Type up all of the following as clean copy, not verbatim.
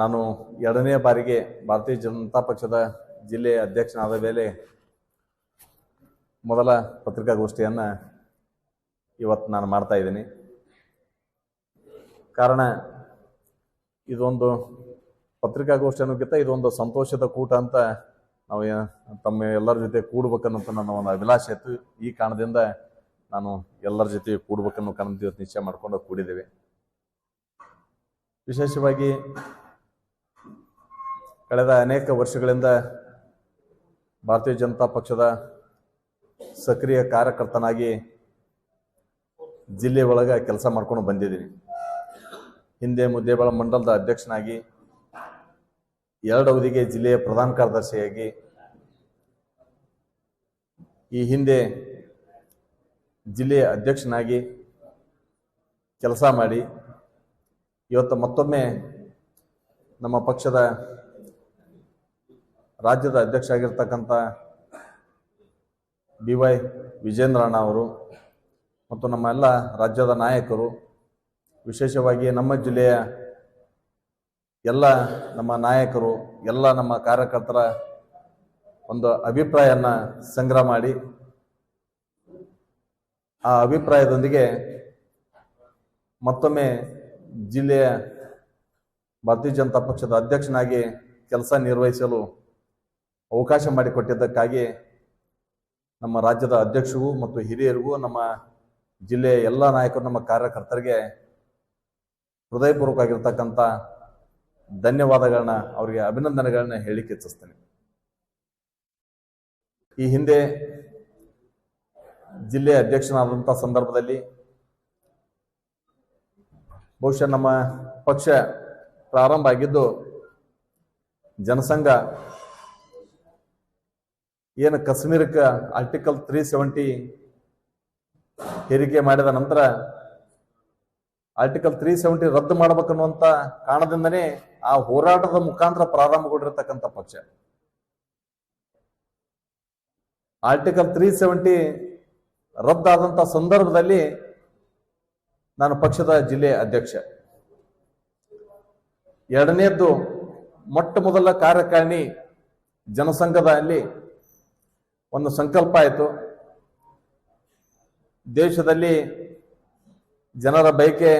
ನಾನು ಎರಡನೇ ಬಾರಿಗೆ ಭಾರತೀಯ ಜನತಾ ಪಕ್ಷದ ಜಿಲ್ಲೆಯ ಅಧ್ಯಕ್ಷನಾದ ಮೇಲೆ ಮೊದಲ ಪತ್ರಿಕಾಗೋಷ್ಠಿಯನ್ನು ಇವತ್ತು ನಾನು ಮಾಡ್ತಾ ಇದ್ದೀನಿ. ಕಾರಣ ಇದೊಂದು ಪತ್ರಿಕಾಗೋಷ್ಠಿ ಅನ್ನೋಕ್ಕಿಂತ ಇದೊಂದು ಸಂತೋಷದ ಕೂಟ ಅಂತ ನಾವು ತಮ್ಮ ಎಲ್ಲರ ಜೊತೆ ಕೂಡ್ಬೇಕನ್ನೋಂಥ ನನ್ನ ಒಂದು ಅಭಿಲಾಷೆ ಇತ್ತು. ಈ ಕಾರಣದಿಂದ ನಾನು ಎಲ್ಲರ ಜೊತೆ ಕೂಡ್ಬೇಕನ್ನೋ ಕಾರಣದಿಂದ ಇವತ್ತು ನಿಶ್ಚಯ ಮಾಡ್ಕೊಂಡು ಕೂಡಿದ್ದೇವೆ. ವಿಶೇಷವಾಗಿ ಕಳೆದ ಅನೇಕ ವರ್ಷಗಳಿಂದ ಭಾರತೀಯ ಜನತಾ ಪಕ್ಷದ ಸಕ್ರಿಯ ಕಾರ್ಯಕರ್ತನಾಗಿ ಜಿಲ್ಲೆ ಒಳಗೆ ಕೆಲಸ ಮಾಡ್ಕೊಂಡು ಬಂದಿದ್ದೀನಿ. ಹಿಂದೆ ಮುದ್ದೇಬೇಳ ಮಂಡಲದ ಅಧ್ಯಕ್ಷನಾಗಿ, 2 ಅವಧಿಗೆ ಜಿಲ್ಲೆಯ ಪ್ರಧಾನ ಕಾರ್ಯದರ್ಶಿಯಾಗಿ, ಈ ಹಿಂದೆ ಜಿಲ್ಲೆಯ ಅಧ್ಯಕ್ಷನಾಗಿ ಕೆಲಸ ಮಾಡಿ ಇವತ್ತು ಮತ್ತೊಮ್ಮೆ ನಮ್ಮ ಪಕ್ಷದ ರಾಜ್ಯದ ಅಧ್ಯಕ್ಷ ಆಗಿರ್ತಕ್ಕಂಥ BY ವಿಜೇಂದ್ರಣ್ಣ ಅವರು ಮತ್ತು ನಮ್ಮ ಎಲ್ಲ ರಾಜ್ಯದ ನಾಯಕರು, ವಿಶೇಷವಾಗಿ ನಮ್ಮ ಜಿಲ್ಲೆಯ ಎಲ್ಲ ನಮ್ಮ ನಾಯಕರು, ಎಲ್ಲ ನಮ್ಮ ಕಾರ್ಯಕರ್ತರ ಒಂದು ಅಭಿಪ್ರಾಯನ ಸಂಗ್ರಹ ಮಾಡಿ ಆ ಅಭಿಪ್ರಾಯದೊಂದಿಗೆ ಮತ್ತೊಮ್ಮೆ ಜಿಲ್ಲೆಯ ಭಾರತೀಯ ಜನತಾ ಪಕ್ಷದ ಅಧ್ಯಕ್ಷನಾಗಿ ಕೆಲಸ ನಿರ್ವಹಿಸಲು ಅವಕಾಶ ಮಾಡಿಕೊಟ್ಟಿದ್ದಕ್ಕಾಗಿ ನಮ್ಮ ರಾಜ್ಯದ ಅಧ್ಯಕ್ಷರಿಗೂ ಮತ್ತು ಹಿರಿಯರಿಗೂ, ನಮ್ಮ ಜಿಲ್ಲೆಯ ಎಲ್ಲ ನಾಯಕರು, ನಮ್ಮ ಕಾರ್ಯಕರ್ತರಿಗೆ ಹೃದಯಪೂರ್ವಕವಾಗಿರ್ತಕ್ಕಂಥ ಧನ್ಯವಾದಗಳನ್ನ, ಅವರಿಗೆ ಅಭಿನಂದನೆಗಳನ್ನ ಹೇಳಿಕೆ ಇಚ್ಛಿಸ್ತೇನೆ. ಈ ಹಿಂದೆ ಜಿಲ್ಲೆಯ ಅಧ್ಯಕ್ಷನಾದಂಥ ಸಂದರ್ಭದಲ್ಲಿ ಬಹುಶಃ ನಮ್ಮ ಪಕ್ಷ ಪ್ರಾರಂಭ ಆಗಿದ್ದು ಜನಸಂಘ ಏನು ಕಾಶ್ಮೀರಕ್ಕೆ ಆರ್ಟಿಕಲ್ 370 ಹೇರಿಕೆ ಮಾಡಿದ ನಂತರ ಆರ್ಟಿಕಲ್ 370 ರದ್ದು ಮಾಡಬೇಕನ್ನುವಂತ ಕಾರಣದಿಂದನೇ ಆ ಹೋರಾಟದ ಮುಖಾಂತರ ಪ್ರಾರಂಭಗೊಂಡಿರತಕ್ಕಂಥ ಪಕ್ಷ. ಆರ್ಟಿಕಲ್ 370 ರದ್ದಾದಂಥ ಸಂದರ್ಭದಲ್ಲಿ ನಾನು ಪಕ್ಷದ ಜಿಲ್ಲೆಯ ಅಧ್ಯಕ್ಷ. ಎರಡನೇದ್ದು, ಮೊಟ್ಟ ಮೊದಲ ಕಾರ್ಯಕಾರಿಣಿ ಜನಸಂಘದಲ್ಲಿ ಒಂದು ಸಂಕಲ್ಪ ಆಯಿತು. ದೇಶದಲ್ಲಿ ಜನರ ಬಯಕೆ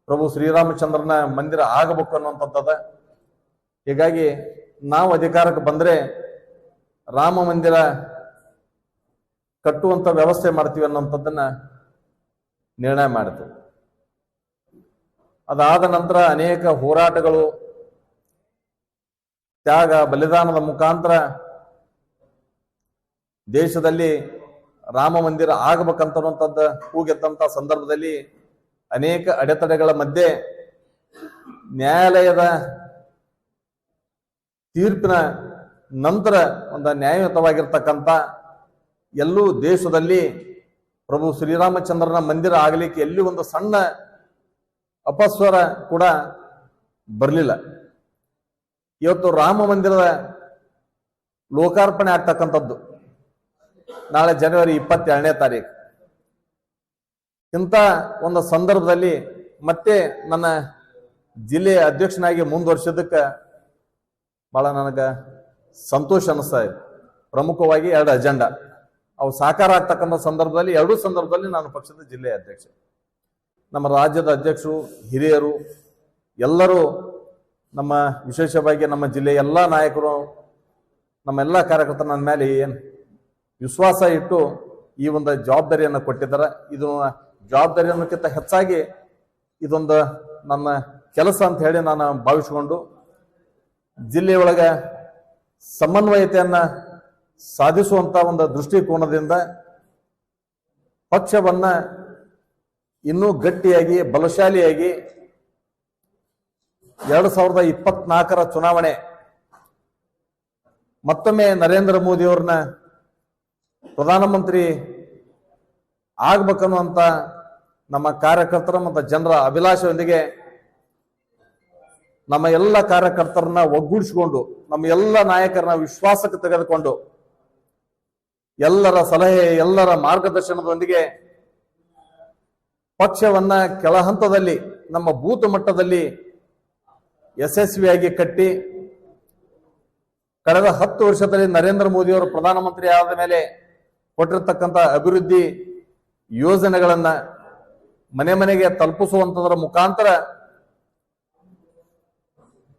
ಪ್ರಭು ಶ್ರೀರಾಮಚಂದ್ರನ ಮಂದಿರ ಆಗಬೇಕು ಅನ್ನುವಂಥದ್ದದ. ಹೀಗಾಗಿ ನಾವು ಅಧಿಕಾರಕ್ಕೆ ಬಂದರೆ ರಾಮ ಮಂದಿರ ಕಟ್ಟುವಂಥ ವ್ಯವಸ್ಥೆ ಮಾಡ್ತೀವಿ ಅನ್ನುವಂಥದ್ದನ್ನ ನಿರ್ಣಯ ಮಾಡಿತು. ಅದಾದ ನಂತರ ಅನೇಕ ಹೋರಾಟಗಳು, ತ್ಯಾಗ ಬಲಿದಾನದ ಮುಖಾಂತರ ದೇಶದಲ್ಲಿ ರಾಮ ಮಂದಿರ ಆಗಬೇಕಂತನ್ನುವಂಥದ್ದು ಕೂಗೆದ್ದಂಥ ಸಂದರ್ಭದಲ್ಲಿ ಅನೇಕ ಅಡೆತಡೆಗಳ ಮಧ್ಯೆ ನ್ಯಾಯಾಲಯದ ತೀರ್ಪಿನ ನಂತರ ಒಂದು ನ್ಯಾಯಯುತವಾಗಿರ್ತಕ್ಕಂಥ ಎಲ್ಲೂ ದೇಶದಲ್ಲಿ ಪ್ರಭು ಶ್ರೀರಾಮಚಂದ್ರನ ಮಂದಿರ ಆಗಲಿಕ್ಕೆ ಎಲ್ಲಿ ಒಂದು ಸಣ್ಣ ಅಪಸ್ವರ ಕೂಡ ಬರಲಿಲ್ಲ. ಇವತ್ತು ರಾಮ ಮಂದಿರದ ಲೋಕಾರ್ಪಣೆ ಆಗ್ತಕ್ಕಂಥದ್ದು ನಾಳೆ ಜನವರಿ 22ನೇ ತಾರೀಕು. ಇಂಥ ಒಂದು ಸಂದರ್ಭದಲ್ಲಿ ಮತ್ತೆ ನನ್ನ ಜಿಲ್ಲೆಯ ಅಧ್ಯಕ್ಷನಾಗಿ ಮುಂದುವರಿಸೋದಕ್ಕೆ ಬಹಳ ನನಗೆ ಸಂತೋಷ ಅನಿಸ್ತಾ ಇದೆ. ಪ್ರಮುಖವಾಗಿ 2 ಅಜೆಂಡಾ ಅವು ಸಾಕಾರ ಆಗ್ತಕ್ಕಂಥ ಸಂದರ್ಭದಲ್ಲಿ, 2 ಸಂದರ್ಭದಲ್ಲಿ ನಾನು ಪಕ್ಷದ ಜಿಲ್ಲೆಯ ಅಧ್ಯಕ್ಷ. ನಮ್ಮ ರಾಜ್ಯದ ಅಧ್ಯಕ್ಷರು, ಹಿರಿಯರು ಎಲ್ಲರೂ, ನಮ್ಮ ವಿಶೇಷವಾಗಿ ನಮ್ಮ ಜಿಲ್ಲೆಯ ಎಲ್ಲ ನಾಯಕರು, ನಮ್ಮೆಲ್ಲ ಕಾರ್ಯಕರ್ತರು ನನ್ನ ಮೇಲೆ ಏನು ವಿಶ್ವಾಸ ಇಟ್ಟು ಈ ಒಂದು ಜವಾಬ್ದಾರಿಯನ್ನು ಕೊಟ್ಟಿದ್ದಾರೆ. ಇದು ಜವಾಬ್ದಾರಿ ಅನ್ನೋಕ್ಕಿಂತ ಹೆಚ್ಚಾಗಿ ಇದೊಂದು ನನ್ನ ಕೆಲಸ ಅಂತ ಹೇಳಿ ನಾನು ಭಾವಿಸಿಕೊಂಡು ಜಿಲ್ಲೆಯೊಳಗೆ ಸಮನ್ವಯತೆಯನ್ನ ಸಾಧಿಸುವಂತ ಒಂದು ದೃಷ್ಟಿಕೋನದಿಂದ ಪಕ್ಷವನ್ನ ಇನ್ನೂ ಗಟ್ಟಿಯಾಗಿ ಬಲಶಾಲಿಯಾಗಿ 2024ರ ಚುನಾವಣೆ ಮತ್ತೊಮ್ಮೆ ನರೇಂದ್ರ ಮೋದಿ ಅವ್ರನ್ನ ಪ್ರಧಾನಮಂತ್ರಿ ಆಗ್ಬೇಕನ್ನುವಂತ ನಮ್ಮ ಕಾರ್ಯಕರ್ತರ ಮತ್ತು ಜನರ ಅಭಿಲಾಷೆಯೊಂದಿಗೆ ನಮ್ಮ ಎಲ್ಲ ಕಾರ್ಯಕರ್ತರನ್ನ ಒಗ್ಗೂಡಿಸಿಕೊಂಡು, ನಮ್ಮ ಎಲ್ಲ ನಾಯಕರನ್ನ ವಿಶ್ವಾಸಕ್ಕೆ ತೆಗೆದುಕೊಂಡು, ಎಲ್ಲರ ಸಲಹೆ, ಎಲ್ಲರ ಮಾರ್ಗದರ್ಶನದೊಂದಿಗೆ ಪಕ್ಷವನ್ನ ಕೆಳ ಹಂತದಲ್ಲಿ ನಮ್ಮ ಬೂತ್ ಮಟ್ಟದಲ್ಲಿ ಯಶಸ್ವಿಯಾಗಿ ಕಟ್ಟಿ ಕಳೆದ 10 ವರ್ಷದಲ್ಲಿ ನರೇಂದ್ರ ಮೋದಿ ಅವರು ಪ್ರಧಾನಮಂತ್ರಿ ಆದ ಮೇಲೆ ಕೊಟ್ಟಿರ್ತಕ್ಕಂಥ ಅಭಿವೃದ್ಧಿ ಯೋಜನೆಗಳನ್ನ ಮನೆ ಮನೆಗೆ ತಲುಪಿಸುವಂತದರ ಮುಖಾಂತರ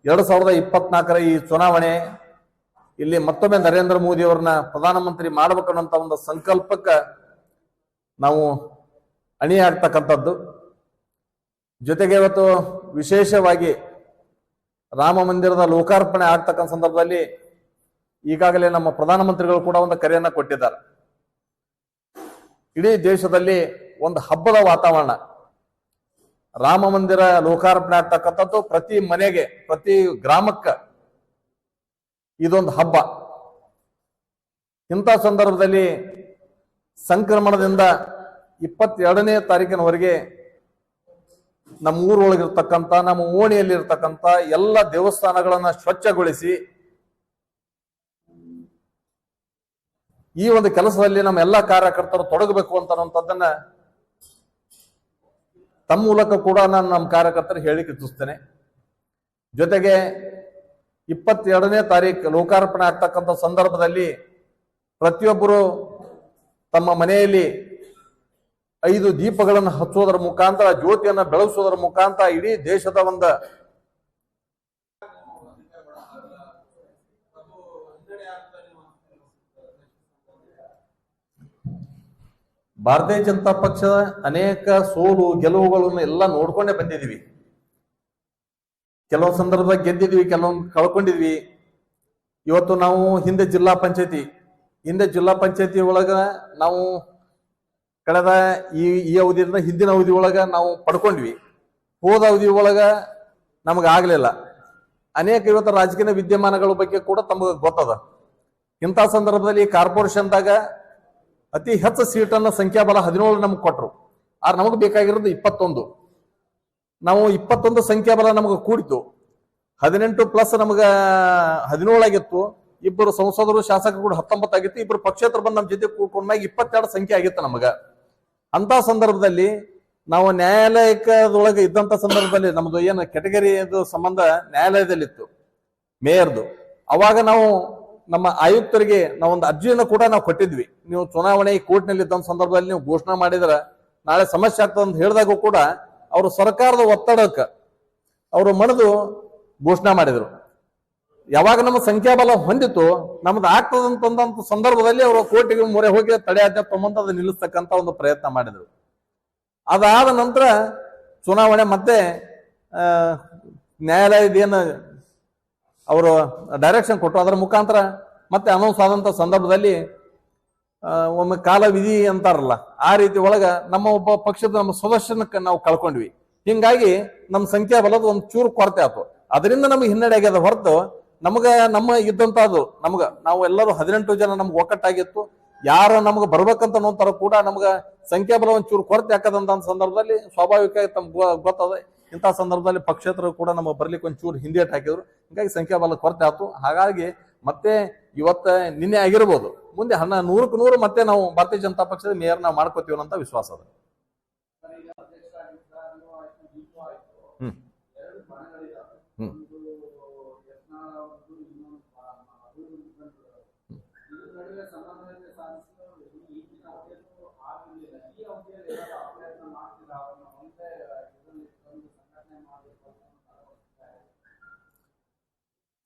2024ರ ಈ ಚುನಾವಣೆ ಇಲ್ಲಿ ಮತ್ತೊಮ್ಮೆ ನರೇಂದ್ರ ಮೋದಿ ಅವರನ್ನ ಪ್ರಧಾನಮಂತ್ರಿ ಮಾಡಬೇಕನ್ನೋಂಥ ಒಂದು ಸಂಕಲ್ಪಕ್ಕೆ ನಾವು ಅಣಿಯಾಗ್ತಕ್ಕಂಥದ್ದು. ಜೊತೆಗೆ ಇವತ್ತು ವಿಶೇಷವಾಗಿ ರಾಮ ಮಂದಿರದ ಲೋಕಾರ್ಪಣೆ ಆಗ್ತಕ್ಕಂಥ ಸಂದರ್ಭದಲ್ಲಿ ಈಗಾಗಲೇ ನಮ್ಮ ಪ್ರಧಾನಮಂತ್ರಿಗಳು ಕೂಡ ಒಂದು ಕರೆಯನ್ನ ಕೊಟ್ಟಿದ್ದಾರೆ. ಇಡೀ ದೇಶದಲ್ಲಿ ಒಂದು ಹಬ್ಬದ ವಾತಾವರಣ, ರಾಮ ಮಂದಿರ ಲೋಕಾರ್ಪಣೆ ಆಗ್ತಕ್ಕಂಥದ್ದು ಪ್ರತಿ ಮನೆಗೆ ಪ್ರತಿ ಗ್ರಾಮಕ್ಕೆ ಇದೊಂದು ಹಬ್ಬ. ಇಂಥ ಸಂದರ್ಭದಲ್ಲಿ ಸಂಕ್ರಮಣದಿಂದ 22ನೇ ತಾರೀಕಿನವರೆಗೆ ನಮ್ಮ ಊರೊಳಗಿರ್ತಕ್ಕಂಥ ನಮ್ಮ ಓಣಿಯಲ್ಲಿರ್ತಕ್ಕಂಥ ಎಲ್ಲ ದೇವಸ್ಥಾನಗಳನ್ನ ಸ್ವಚ್ಛಗೊಳಿಸಿ ಈ ಒಂದು ಕೆಲಸದಲ್ಲಿ ನಮ್ಮ ಎಲ್ಲ ಕಾರ್ಯಕರ್ತರು ತೊಡಗಬೇಕು ಅನ್ನುವಂಥದ್ದನ್ನ ತಮ್ಮ ಮೂಲಕ ಕೂಡ ನಾನು ನಮ್ಮ ಕಾರ್ಯಕರ್ತರು ಹೇಳಿಕೆ ಇಚ್ಛಿಸ್ತೇನೆ. ಜೊತೆಗೆ 22ನೇ ತಾರೀಕು ಲೋಕಾರ್ಪಣೆ ಆಗ್ತಕ್ಕಂಥ ಸಂದರ್ಭದಲ್ಲಿ ಪ್ರತಿಯೊಬ್ಬರು ತಮ್ಮ ಮನೆಯಲ್ಲಿ 5 ದೀಪಗಳನ್ನು ಹಚ್ಚೋದರ ಮುಖಾಂತರ, ಜ್ಯೋತಿಯನ್ನು ಬೆಳಗಿಸೋದರ ಮುಖಾಂತರ ಇಡೀ ದೇಶದ ಒಂದು ಭಾರತೀಯ ಜನತಾ ಪಕ್ಷದ ಅನೇಕ ಸೋಲು ಗೆಲುವುಗಳನ್ನು ಎಲ್ಲ ನೋಡ್ಕೊಂಡೇ ಬಂದಿದ್ವಿ. ಕೆಲವೊಂದು ಸಂದರ್ಭದಾಗ ಗೆದ್ದಿದ್ವಿ, ಕೆಲವೊಂದು ಕಳ್ಕೊಂಡಿದ್ವಿ. ಇವತ್ತು ನಾವು ಹಿಂದೆ ಜಿಲ್ಲಾ ಪಂಚಾಯತಿ ಒಳಗ ನಾವು ಕಳೆದ ಈ ಅವಧಿಯಿಂದ ಹಿಂದಿನ ಅವಧಿ ಒಳಗ ನಾವು ಪಡ್ಕೊಂಡ್ವಿ. ಹೋದ ಅವಧಿ ಒಳಗ ನಮಗಾಗ್ಲಿಲ್ಲ. ಅನೇಕ ಇವತ್ತು ರಾಜಕೀಯ ವಿದ್ಯಮಾನಗಳ ಬಗ್ಗೆ ಕೂಡ ತಮಗೆ ಗೊತ್ತದ. ಇಂಥ ಸಂದರ್ಭದಲ್ಲಿ ಕಾರ್ಪೊರೇಷನ್ದಾಗ ಅತಿ ಹೆಚ್ಚು ಸೀಟನ್ನ ಸಂಖ್ಯಾಬಲ 17 ನಮ್ಗೆ ಕೊಟ್ಟರು. ಆದ್ರೆ ನಮಗೆ ಬೇಕಾಗಿರೋದು 21. ನಾವು 21 ಸಂಖ್ಯಾಬಲ ನಮಗೆ ಕೂಡಿತು. 18 ಪ್ಲಸ್ ನಮಗ 17 ಆಗಿತ್ತು. ಇಬ್ಬರು ಸಂಸದರು ಶಾಸಕರು ಕೂಡ 19 ಆಗಿತ್ತು. ಇಬ್ಬರು ಪಕ್ಷೇತರ ಬಂದು ನಮ್ಮ ಜೊತೆ ಕೂಡ್ಕೊಂಡ್ಮ್ಯಾಗ 22 ಸಂಖ್ಯೆ ಆಗಿತ್ತು ನಮಗ. ಅಂತ ಸಂದರ್ಭದಲ್ಲಿ ನಾವು ನ್ಯಾಯಾಲಯದೊಳಗೆ ಇದ್ದಂತ ಸಂದರ್ಭದಲ್ಲಿ ನಮ್ದು ಏನು ಕೆಟಗರಿ ಸಂಬಂಧ ನ್ಯಾಯಾಲಯದಲ್ಲಿತ್ತು ಮೇಯರ್ದು. ಅವಾಗ ನಾವು ನಮ್ಮ ಆಯುಕ್ತರಿಗೆ ನಾವೊಂದು ಅರ್ಜಿಯನ್ನು ಕೂಡ ನಾವು ಕೊಟ್ಟಿದ್ವಿ. ನೀವು ಚುನಾವಣೆ ಕೋರ್ಟ್ನಲ್ಲಿ ಇದ್ದ ಸಂದರ್ಭದಲ್ಲಿ ನೀವು ಘೋಷಣೆ ಮಾಡಿದ್ರೆ ನಾಳೆ ಸಮಸ್ಯೆ ಆಗ್ತದೆ ಅಂತ ಹೇಳಿದಾಗೂ ಕೂಡ ಅವರು ಸರ್ಕಾರದ ಒತ್ತಡಕ್ಕೆ ಅವರು ಮಣಿದು ಘೋಷಣೆ ಮಾಡಿದ್ರು. ಯಾವಾಗ ನಮ್ಮ ಸಂಖ್ಯಾಬಲ ಹೊಂದಿತ್ತು ನಮ್ದು ಆಗ್ತದಂತ ಸಂದರ್ಭದಲ್ಲಿ ಅವರು ಕೋರ್ಟಿಗೆ ಮೊರೆ ಹೋಗಿ ತಡೆಯಾಜ್ಞೆ ತಗೊಂಡು ಅದು ನಿಲ್ಲಿಸ್ತಕ್ಕಂಥ ಒಂದು ಪ್ರಯತ್ನ ಮಾಡಿದ್ರು. ಅದಾದ ನಂತರ ಚುನಾವಣೆ ಮತ್ತೆ ನ್ಯಾಯಾಲಯದ ಅವರು ಡೈರೆಕ್ಷನ್ ಕೊಟ್ಟರು. ಅದರ ಮುಖಾಂತರ ಮತ್ತೆ ಅನೌನ್ಸ್ ಆದಂತ ಸಂದರ್ಭದಲ್ಲಿ ಒಮ್ಮೆ ಕಾಲ ವಿಧಿ ಅಂತಾರಲ್ಲ ಆ ರೀತಿ ಒಳಗ ನಮ್ಮ ಒಬ್ಬ ಪಕ್ಷದ ನಮ್ಮ ಸದಸ್ಯನಕ್ಕೆ ನಾವು ಕಳ್ಕೊಂಡ್ವಿ. ಹಿಂಗಾಗಿ ನಮ್ಮ ಸಂಖ್ಯಾಬಲದ ಒಂದು ಚೂರು ಕೊರತೆ ಆಯ್ತು. ಅದರಿಂದ ನಮ್ಗೆ ಹಿನ್ನಡೆ ಆಗ್ಯದ ಹೊರತು ನಮ್ಮ ಇದ್ದಂತದ್ದು ನಾವು ಎಲ್ಲರೂ 18 ಜನ ನಮ್ಗೆ ಒಕ್ಕಟ್ಟಾಗಿತ್ತು. ಯಾರು ನಮ್ಗೆ ಬರ್ಬೇಕಂತ ನೋಡ್ತಾರ ಕೂಡ ನಮ್ಗೆ ಸಂಖ್ಯಾಬಲ ಒಂಚೂರು ಕೊರತೆ ಹಾಕದಂತ ಸಂದರ್ಭದಲ್ಲಿ ಸ್ವಾಭಾವಿಕ ತಮ್ಗೆ ಗೊತ್ತದ. ಇಂಥ ಸಂದರ್ಭದಲ್ಲಿ ಪಕ್ಷೇತರು ಕೂಡ ನಮ್ಮ ಬರ್ಲಿಕ್ಕೆ ಒಂಚೂರು ಹಿಂದೇಟ್ ಹಾಕಿದ್ರು. ಹಿಂಗಾಗಿ ಸಂಖ್ಯಾಬಲ ಕೊರತೆ ಆಯ್ತು. ಹಾಗಾಗಿ ಮತ್ತೆ ಇವತ್ತ ನಿನ್ನೆ ಆಗಿರ್ಬೋದು, ಮುಂದೆ 100ಕ್ಕೆ 100 ಮತ್ತೆ ನಾವು ಭಾರತೀಯ ಜನತಾ ಪಕ್ಷದ ಮೇಯರ್ ನಾವು ಮಾಡ್ಕೋತೀವಿ ಅಂತ ವಿಶ್ವಾಸ ಅದ.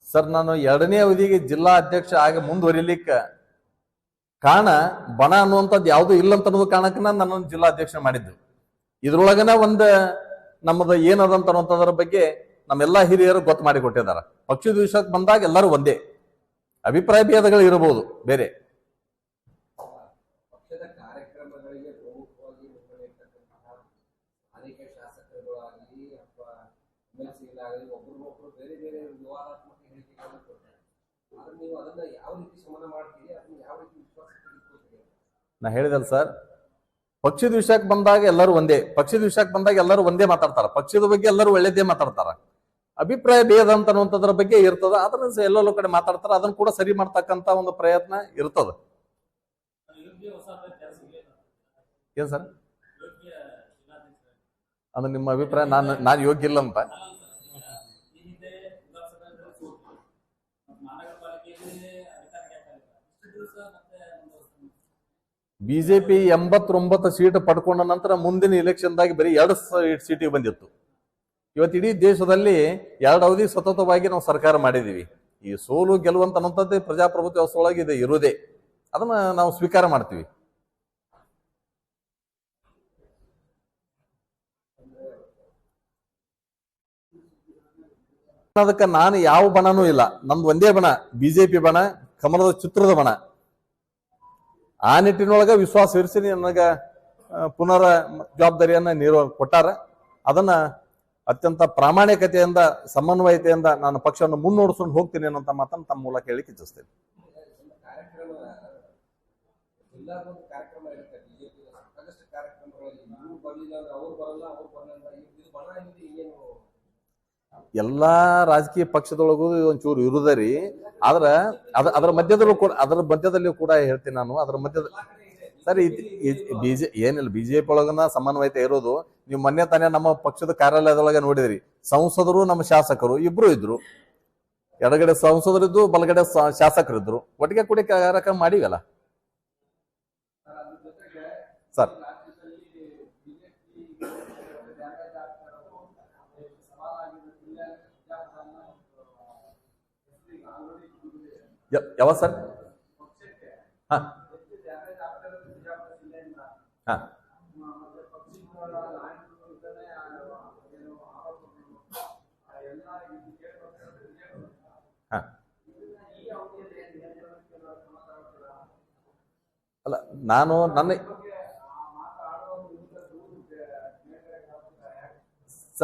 ಸರ್, ನಾನು 2ನೇ ಅವಧಿಗೆ ಜಿಲ್ಲಾ ಅಧ್ಯಕ್ಷ ಆಗಿ ಮುಂದುವರಿಲಿಕ್ಕೆ ಕಾರಣ ಬಣ ಅನ್ನುವಂಥದ್ದು ಯಾವುದೂ ಇಲ್ಲ ಅಂತ ಅನ್ನೋದು ಕಾರಣಕ್ಕೆ ನಾನು ಜಿಲ್ಲಾ ಅಧ್ಯಕ್ಷ ಮಾಡಿದ್ದು. ಇದ್ರೊಳಗನ ಒಂದು ನಮ್ಮದು ಏನದಂತ ಅನ್ನೋದ್ರ ಬಗ್ಗೆ ನಮ್ಮೆಲ್ಲಾ ಹಿರಿಯರು ಗೊತ್ತು ಮಾಡಿ ಕೊಟ್ಟಿದಾರ. ಪಕ್ಷದ ವಿಷಯಕ್ಕೆ ಬಂದಾಗ ಎಲ್ಲರೂ ಒಂದೇ, ಅಭಿಪ್ರಾಯ ಭೇದಗಳು ಇರಬಹುದು ಬೇರೆ. ನಾ ಹೇಳಿದಲ್ಲ ಸರ್, ಪಕ್ಷದ ವಿಷಯಕ್ಕೆ ಬಂದಾಗ ಎಲ್ಲರೂ ಒಂದೇ ಮಾತಾಡ್ತಾರ. ಪಕ್ಷದ ಬಗ್ಗೆ ಎಲ್ಲರೂ ಒಳ್ಳೇದೇ ಮಾತಾಡ್ತಾರ. ಅಭಿಪ್ರಾಯ ಭೇದ ಅಂತ ಅನ್ನುವಂಥದ್ರ ಬಗ್ಗೆ ಇರ್ತದ. ಅದನ್ನ ಎಲ್ಲೆಲ್ಲೋ ಕಡೆ ಮಾತಾಡ್ತಾರ. ಅದನ್ನ ಕೂಡ ಸರಿ ಮಾಡ್ತಕ್ಕಂತ ಒಂದು ಪ್ರಯತ್ನ ಇರ್ತದ. ಏನ್ ಸರ್? ಅಂದ್ರೆ ನಿಮ್ಮ ಅಭಿಪ್ರಾಯ ನಾನು ಯೋಗ್ಯ ಇಲ್ಲ ಅಂತ? ಬಿಜೆಪಿ 89 ಸೀಟ್ ಪಡ್ಕೊಂಡ ನಂತರ ಮುಂದಿನ ಇಲೆಕ್ಷನ್ದಾಗಿ ಬರೀ 2 ಸೀಟಿಗೆ ಬಂದಿತ್ತು. ಇವತ್ತು ಇಡೀ ದೇಶದಲ್ಲಿ 2 ಅವಧಿ ಸತತವಾಗಿ ನಾವು ಸರ್ಕಾರ ಮಾಡಿದೀವಿ. ಈ ಸೋಲು ಗೆಲುವಂತ ಅನ್ನೋಂಥದ್ದೇ ಪ್ರಜಾಪ್ರಭುತ್ವ ವ್ಯವಸ್ಥೆಯೊಳಗೆ ಇದು ಇರುವುದೇ, ಅದನ್ನ ನಾವು ಸ್ವೀಕಾರ ಮಾಡ್ತೀವಿ. ಅದಕ್ಕೆ ನಾನು ಯಾವ ಬಣನೂ ಇಲ್ಲ, ನಮ್ದು ಒಂದೇ ಬಣ, ಬಿಜೆಪಿ ಬಣ, ಕಮಲದ ಚಿತ್ರದ ಬಣ. ಆ ನಿಟ್ಟಿನೊಳಗ ವಿಶ್ವಾಸ ಇರಿಸಿ ನನಗ ಪುನರ ಜವಾಬ್ದಾರಿಯನ್ನ ಕೊಟ್ಟಾರ. ಅದನ್ನ ಅತ್ಯಂತ ಪ್ರಾಮಾಣಿಕತೆಯಿಂದ ಸಮನ್ವಯತೆಯಿಂದ ನಾನು ಪಕ್ಷವನ್ನು ಮುನ್ನೋಡಿಸ್ಕೊಂಡು ಹೋಗ್ತೀನಿ ಅನ್ನೋಂಥ ಮಾತನ್ನು ತಮ್ಮ ಮೂಲಕ ಹೇಳಿಕ್ಕೆ ಇಚ್ಛಿಸ್ತೇನೆ. ಎಲ್ಲಾ ರಾಜಕೀಯ ಪಕ್ಷದೊಳಗೂ ಒಂಚೂರು ಇರುದರಿ. ಆದ್ರ ಅದರ ಮಧ್ಯದಲ್ಲಿ ಕೂಡ ಹೇಳ್ತೀನಿ ನಾನು. ಅದರ ಮಧ್ಯದಲ್ಲಿ ಸರಿ ಏನಿಲ್ಲ, ಬಿಜೆಪಿ ಒಳಗನ ಸಮನ್ವಯತೆ ಇರೋದು. ನೀವು ಮೊನ್ನೆ ತಾನೇ ನಮ್ಮ ಪಕ್ಷದ ಕಾರ್ಯಾಲಯದೊಳಗೆ ನೋಡಿದ್ರಿ, ಸಂಸದರು ನಮ್ಮ ಶಾಸಕರು ಇಬ್ರು ಇದ್ರು. ಎಡಗಡೆ ಸಂಸದರಿದ್ದು, ಬಲಗಡೆ ಶಾಸಕರಿದ್ರು. ಒಟ್ಟಿಗೆ ಕೂಡಿ ಕಾರ್ಯಕ್ರಮ ಮಾಡಿವಲ್ಲ ಸರ್. ಯಾವ ಸರ್? ಹಾ ಹಾ ಅಲ್ಲ, ನಾನು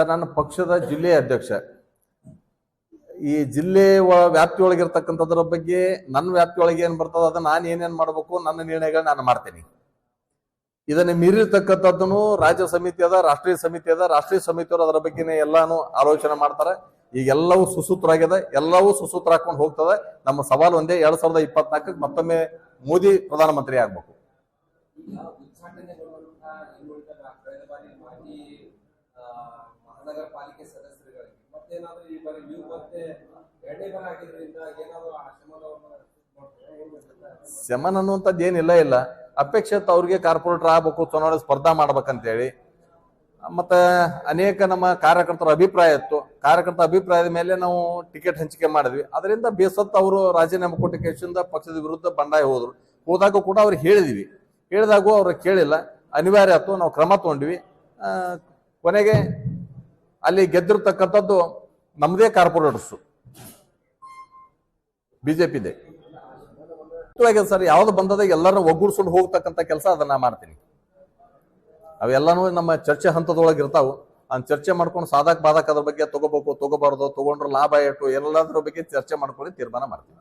ನನ್ನ ಪಕ್ಷದ ಜಿಲ್ಲೆಯ ಅಧ್ಯಕ್ಷ. ಈ ಜಿಲ್ಲೆ ವ್ಯಾಪ್ತಿಯೊಳಗಿರ್ತಕ್ಕಂಥದ್ರ ಬಗ್ಗೆ ನನ್ನ ವ್ಯಾಪ್ತಿಯೊಳಗೆ ಏನ್ ಬರ್ತದ ಅದನ್ನ ನಾನು ಏನೇನ್ ಮಾಡ್ಬೇಕು, ನನ್ನ ನಿರ್ಣಯಗಳನ್ನ ನಾನು ಮಾಡ್ತೇನೆ. ಇದನ್ನ ಮೀರಿರ್ತಕ್ಕಂಥದ್ದನ್ನು ರಾಜ್ಯ ಸಮಿತಿ ಅದ, ರಾಷ್ಟ್ರೀಯ ಸಮಿತಿ ಅದ. ರಾಷ್ಟ್ರೀಯ ಸಮಿತಿಯವರು ಅದರ ಬಗ್ಗೆನೇ ಎಲ್ಲಾನು ಆಲೋಚನೆ ಮಾಡ್ತಾರೆ. ಈಗ ಎಲ್ಲವೂ ಸುಸೂತ್ರ ಆಗಿದೆ, ಎಲ್ಲವೂ ಸುಸೂತ್ರ ಹಾಕೊಂಡು ಹೋಗ್ತದೆ. ನಮ್ಮ ಸವಾಲು ಒಂದೇ, 2024 ಮತ್ತೊಮ್ಮೆ ಮೋದಿ ಪ್ರಧಾನಮಂತ್ರಿ ಆಗ್ಬೇಕು. ಮಹಾನಗರ ಪಾಲಿಕೆ ಸದಸ್ಯರುಗಳಿಗೆ ಮತ್ತೇನಾದ್ರೂ ಈ ಬಾರಿ ನೀವು ಮತ್ತೆ ಎರಡನೇ ಬಾರಿ ಆಗಿದ್ರಿಂದ ಏನಾದ್ರು ಶಮನ್ ಅನ್ನುವಂಥದ್ದು ಏನಿಲ್ಲ ಇಲ್ಲ. ಅಪೇಕ್ಷಿತ ಅವ್ರಿಗೆ ಕಾರ್ಪೊರೇಟರ್ ಆಗ್ಬೇಕು, ಚುನಾವಣೆ ಸ್ಪರ್ಧಾ ಮಾಡ್ಬೇಕಂತೇಳಿ ಮತ್ತೆ ಅನೇಕ ನಮ್ಮ ಕಾರ್ಯಕರ್ತರ ಅಭಿಪ್ರಾಯ ಇತ್ತು. ಕಾರ್ಯಕರ್ತರ ಅಭಿಪ್ರಾಯದ ಮೇಲೆ ನಾವು ಟಿಕೆಟ್ ಹಂಚಿಕೆ ಮಾಡಿದ್ವಿ. ಅದರಿಂದ ಬೇಸತ್ತು ಅವರು ರಾಜೀನಾಮೆ ಕೊಟ್ಟ ಕೇಸಿಂದ ಪಕ್ಷದ ವಿರುದ್ಧ ಬಂಡಾಯ ಹೋದಾಗ ಕೂಡ ಅವ್ರಿಗೆ ಹೇಳಿದಾಗೂ ಅವ್ರು ಕೇಳಿಲ್ಲ. ಅನಿವಾರ್ಯ ಆಯ್ತು, ನಾವು ಕ್ರಮ ತಗೊಂಡ್ವಿ. ಕೊನೆಗೆ ಅಲ್ಲಿ ಗೆದ್ದಿರ್ತಕ್ಕಂಥದ್ದು ನಮ್ಮದೇ ಕಾರ್ಪೊರೇಟರ್ಸು, ಬಿಜೆಪಿದೆ. ಸರ್, ಯಾವ್ದು ಬಂದದ ಎಲ್ಲರನ್ನ ಒಗ್ಗೂಡ್ಸ್ಕೊಂಡು ಹೋಗ್ತಕ್ಕಂಥ ಕೆಲಸ ಅದನ್ನ ಮಾಡ್ತೀನಿ. ಅವೆಲ್ಲಾನು ನಮ್ಮ ಚರ್ಚೆ ಹಂತದೊಳಗೆ ಇರ್ತಾವು. ಚರ್ಚೆ ಮಾಡ್ಕೊಂಡು ಸಾಧಕ ಬಾಧಕ ಅದ್ರ ಬಗ್ಗೆ ತಗೋಬೇಕು, ತಗೋಬಾರ್ದು, ತಗೊಂಡ್ರೆ ಲಾಭ ಎಷ್ಟು, ಎಲ್ಲದ್ರ ಬಗ್ಗೆ ಚರ್ಚೆ ಮಾಡ್ಕೊಂಡು ತೀರ್ಮಾನ ಮಾಡ್ತೀವಿ.